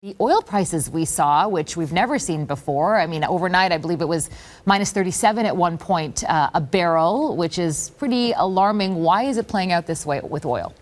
The oil prices we saw, which we've never seen before. I mean, overnight, I believe it was minus 37 at one point a barrel, which is pretty alarming. Why is it playing out this way with oil?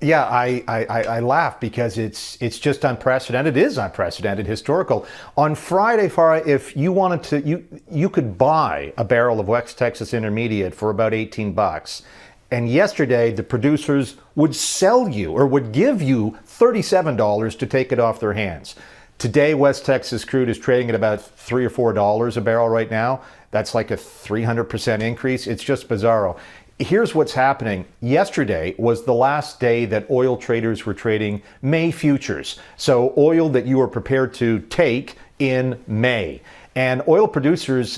Yeah, I laugh because it's just unprecedented. It is unprecedented, historical. On Friday, Farah, if you wanted to, you could buy a barrel of West Texas Intermediate for about $18. And yesterday, the producers would sell you or would give you $37 to take it off their hands. Today, West Texas crude is trading at about $3 or $4 a barrel right now. That's like a 300% increase. It's just bizarro. Here's what's happening. Yesterday was the last day that oil traders were trading May futures. So oil that you are prepared to take in May. And oil producers,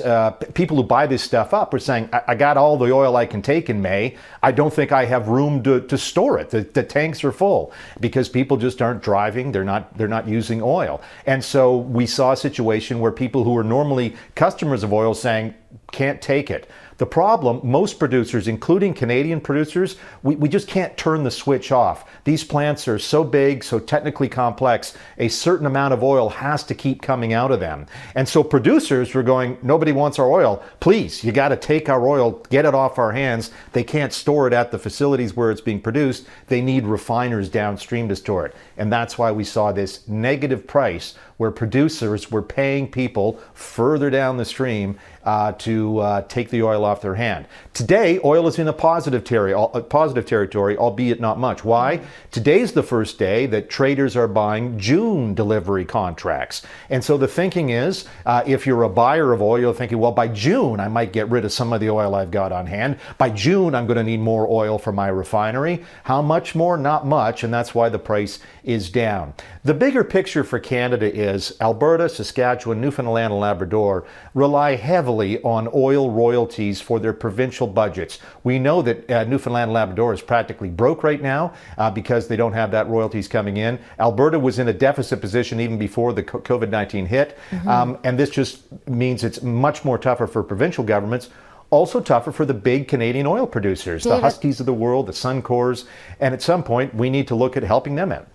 people who buy this stuff up, are saying, I got all the oil I can take in May. I don't think I have room to store it. The tanks are full because people just aren't driving. They're not using oil. And so we saw a situation where people who are normally customers of oil saying, can't take it. The problem, most producers, including Canadian producers, we just can't turn the switch off. These plants are so big, so technically complex, a certain amount of oil has to keep coming out of them. And so producers were going, nobody wants our oil. Please, you got to take our oil, get it off our hands. They can't store it at the facilities where it's being produced. They need refiners downstream to store it. And that's why we saw this negative price where producers were paying people further down the stream to take the oil off their hand. Today, oil is in a positive territory, albeit not much. Why? Today's the first day that traders are buying June delivery contracts. And so the thinking is, if you're a buyer of oil, you're thinking, well, by June, I might get rid of some of the oil I've got on hand. By June, I'm going to need more oil for my refinery. How much more? Not much, and that's why the price is down. The bigger picture for Canada is Alberta, Saskatchewan, Newfoundland, and Labrador rely heavily on oil royalties for their provincial budgets. We know that Newfoundland and Labrador is practically broke right now because they don't have that royalties coming in. Alberta was in a deficit position even before the COVID-19 hit. And this just means it's much more tougher for provincial governments. Also tougher for the big Canadian oil producers, David, the Huskies of the world, the Suncors, and at some point we need to look at helping them out.